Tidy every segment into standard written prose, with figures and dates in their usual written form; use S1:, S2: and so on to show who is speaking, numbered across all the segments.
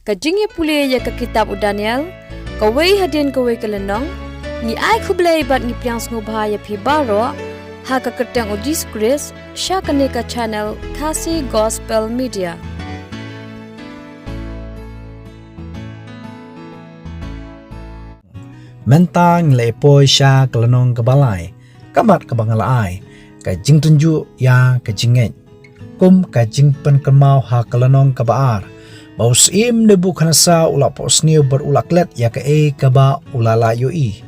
S1: Kajingye pule ya ka kitab u Daniel, kawai hadin kawai kelenong, ni ai kublai bat ni priang ngubha ya pi baro, ha ka keteng u Disgrace, sya ka channel Kasi Gospel Media.
S2: Mentang lepoi sya kelenong kebalai, kamat kebangalai, kajing tunju ya kajinget, kum kajing pen kemau ha kelenong kebaar, baus im nebu kanasa ula posniu berulaklet ya ke kaba ulala yoi.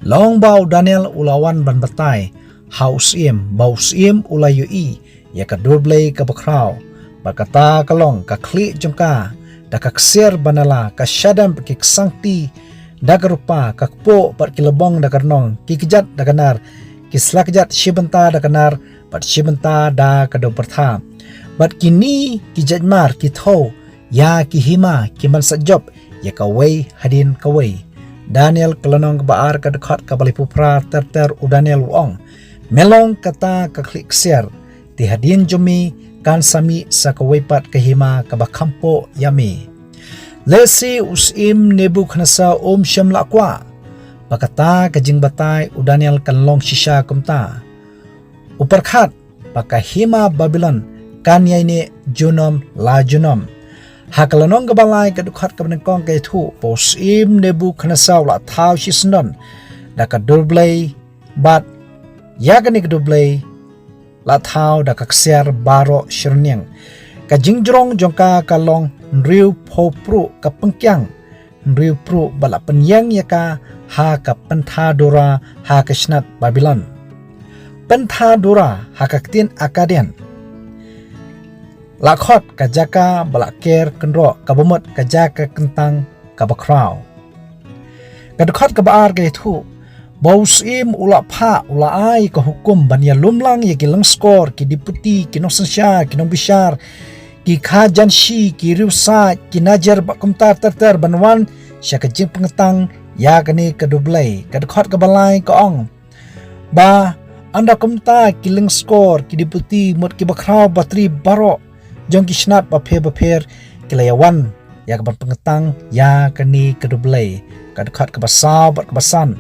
S2: Long bau Daniel ulawan ban batai, haus im baus im ula yoi, ya ke durblei kebakrau, berkata kalong ka klik jengka, da kaksir banala ka syadam ki sangti, dagarupa kakpo pat kilebong dagarnong kikejat daganar kislakjat shibenta daganar pat shibenta da kado pertha bat kini kijatmar kitho ya kihima kiman sajop ya kawai hadin kawai Daniel kelenong kebaar kadekhat kabalipupra terter u Daniel uong melong kata kakliksiar ti hadin jomi kan sami sakawai pat kahima kabakampo yami Lesi usim Nebukadnezar syam lakwa. Pakata kajing batai u Daniel kanlong shisha kumta. Uperkhat pakahima Babylon kan yaini junom la junom. Hakalanong gabalai kadukhat kabnengkong kay tu posim Nebukadnezar la tau shisnon. Dakadurblay bat yagani kadurblay la tau dakaksiar baro shirnyang. Kajingjrong jongka kalong nriu popru kapengkyang nriu pru bala penyang yaka ha kapentadora ha kesnat Babylon pentadora ha kaktin akadian lakhot kajaka balaker kenro kabumut kajaka kentang kabakrau kadkhot kabaar gaitu bausim ula pha ula ai ka hukum banya lumlang yaki lang skor ki deputy ki nosansya ki nombishar ki khajan shi ki riusa ki najar bakumtar terter banwan sya kajing pengetang ya kani kadublai kadkhot kabalai kaong ba anda kumta ki leng skor ki deputy mut ki bakrau batri baro jong ki snat ba pher ki layawan ya kaban pengetang ya kani kadublai kadkhot kabasau bat kabasan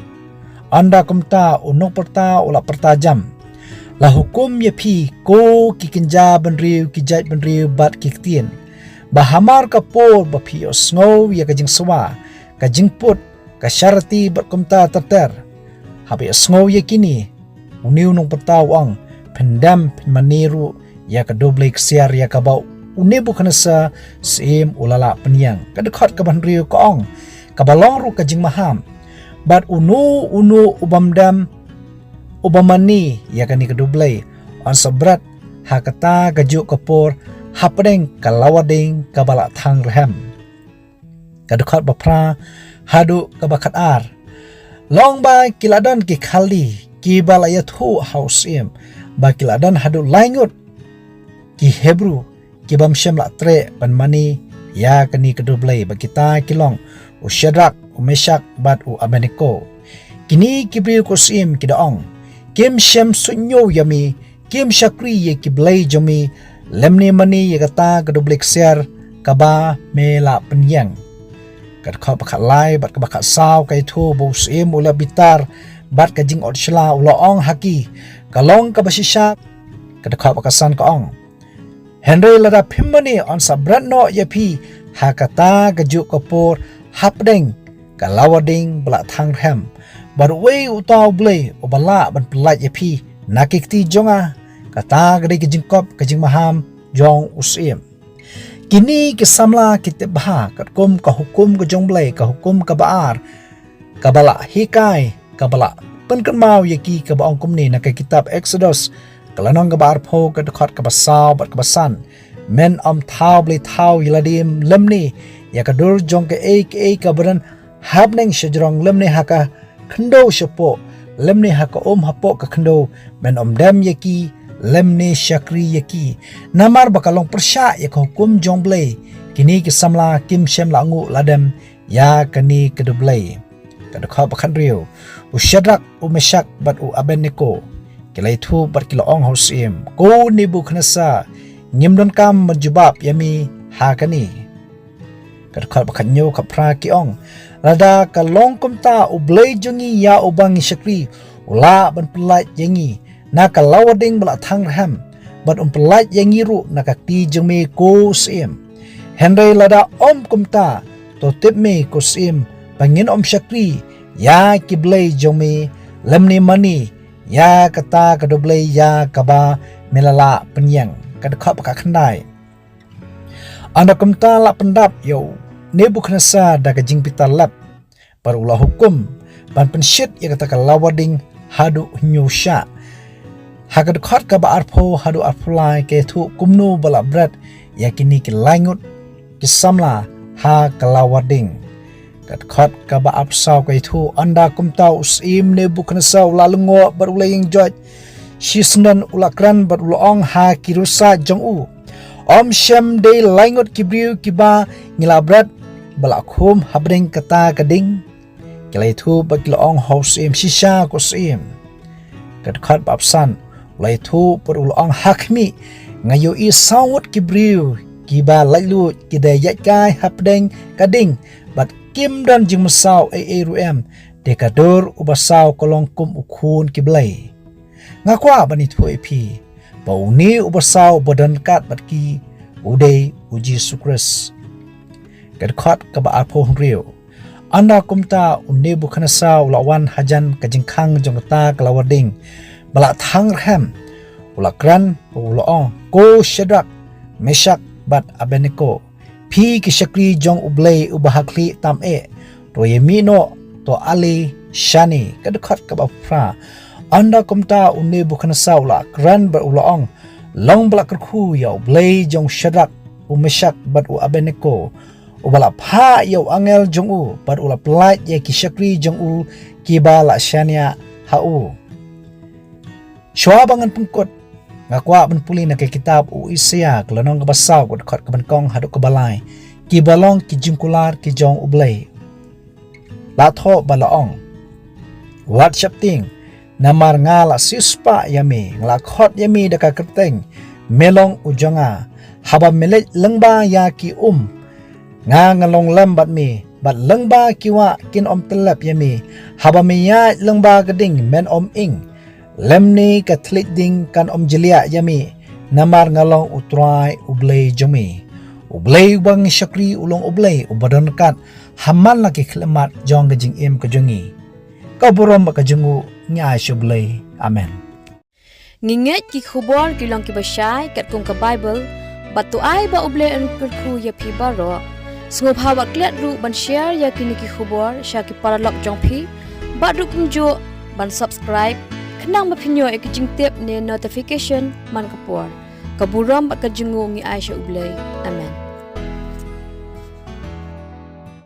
S2: anda kumta unuk perta ula pertajam la hukum ya pi ko ki kenja benriu ki jait benriu bat ki ktien bahamar ka por ba pi osngau ya kajing swa kajing put ka syarati bat kumta terter habi osngau ya kini uniu nung petawang pendam maniru ya ka doble ksiar ya ka bau unebu kanasa sim ulala penyang kadekhat ka benriu kaong kabalong ru kajing maham bat unu ubamdam Ubamani ya kani kedublai on sabrat hakata gajuk kapor hapdeng kalawadeng kabala thang rehem kadukhat bapra hadu kabakat ar long ba kiladan ki khali ki balayat hu hausim ba kiladan hadu laingut ki hebru ki bamshem la tre panmani ya kani kedublai ba kita kilong u Shadrach u Meshach bat u Abednego kini kibriu kosim kidaong Kim Shem sunyo yami, Kim Shakri ye kiblay jomi, lemni mani ye kata kadublik ser, kaba mela penyang. Kadkau bakat lai, bat kabakat saw kay tu, bus im ula bitar, bat kajing otshla ula ong haki, kalong kabasisya, kadkau bakasan kaong. Henry lada pimmani on sabrat no yapi, hakata gajuk kapur, hapdeng, kalawading belak thang hem. Barway utaw blay o bala ban pelat yapi nakikti jonga kata gede kejingkop kejing maham jong usim kini kisamla kitibha katkum ka hukum ka jong blay ka hukum ka baar kabala hikai kabala penkenmau yaki ka baong kumni na kay kitab Exodus kalanong ka baar po kadukhat ka basaw bat kabasan men taw blay taw yiladim lemni yakadur jong ka ka baran habneng syajrong lemni haka kendo syapo lemne haka hapo ka kendo men dam yaki lemne syakri yaki namar bakalong persya ya hukum jongblay kini kisamla kim shem langu ladem ya kani kedublay kadakha bakan riu u Shadrach u Meshach bat u Abednego kilai thu bat kilaong hosim ko Nebukadnezar ngimdon kam menjubab yami hakani Kat khat bakhanyo khapra kiong lada ka long kumta ublei jungi ya ubang shakri ula ban pelait yangi na ka lawading bala thang ham ban pelait yangi ru na ka ti jumi ko sim henry lada om kumta to tip me ko sim bangin om shakri ya kiblei jumi lemni mani ya kata kadoblei ya kaba melala penyang kad khat bakakhandai anda kumta la pendap yo Nebukadnezar da ka jingpita lap parulah hukum ban pensyit ya kata ka lawading hadu nyusha hagad khat ka ba arpho hadu arpulai ke thu kumnu bala brat yakini ki langut ki samla ha ka lawading kat khat ka ba apsau ke thu anda kumtau usim Nebukadnezar lalungo barulaying judge shisnan ulakran barulong ha kirusa jongu om shem de langut kibriu kiba ngilabrat balakhum habring kata kading kilai thu baglong house im shisha ko sim kat khat babsan lai thu perulong hakmi ngayo I sawut kibriu kiba lailu kidai yakai habring kading bat kim dan jing masau ruem dekador ubasau kolong kum ukhun kiblai ngakwa bani thu epi bauni ubasau badan kat batki udai uji sukres kat khat ka ba apho rio anda kumta Nebukadnezar lawan hajan kajingkhang jongta kalawading bala thang ham ulakran ulong ko Shadrach Meshach bat Abednego phi ki shakri jong ublei ubahakli tam to yemino to ali shani kat khat ka ba fra anda kumta Nebukadnezar la kran ber ulong long bala kerkhu ya ublei jong Shadrach Meshach bat Abednego ubala pha yo angel jongu par ula plait ye kishakri jongu kibala shania hau shwa bangan pungkot ngakwa ban puli na ke kitab Isaiah klanong kabasaw kod khat kabankong haduk kabalai kibalong kijingkular kijong ublay latho balaong wat shapting namar ngala sispa yami nglakhot yami daka kerteng melong ujonga haba melej lengba ya ki nga ngalong lam bat mi bat lengba kiwa kin om telap yami haba mi ya lengba gading men om ing lemni katlik ding kan om jelia yami namar ngalong utrai ublei jomi ublei bang shakri ulong ublei ubadan kat haman laki klemat jong gajing im kajongi kau burom kajongu nya shublei amen
S1: nginget ki khubor kilong ki bashay kat kung ka bible batu ai ba ublei an kurku ya pi baro Sngop hawa klet ru ban share ya kini ki khubor sha ki paralok jong phi ba ru kum jo ban subscribe khnang ma phinyo ek jing tep ne notification man kapor kaburam ba ka jingu ngi aisha ublei amen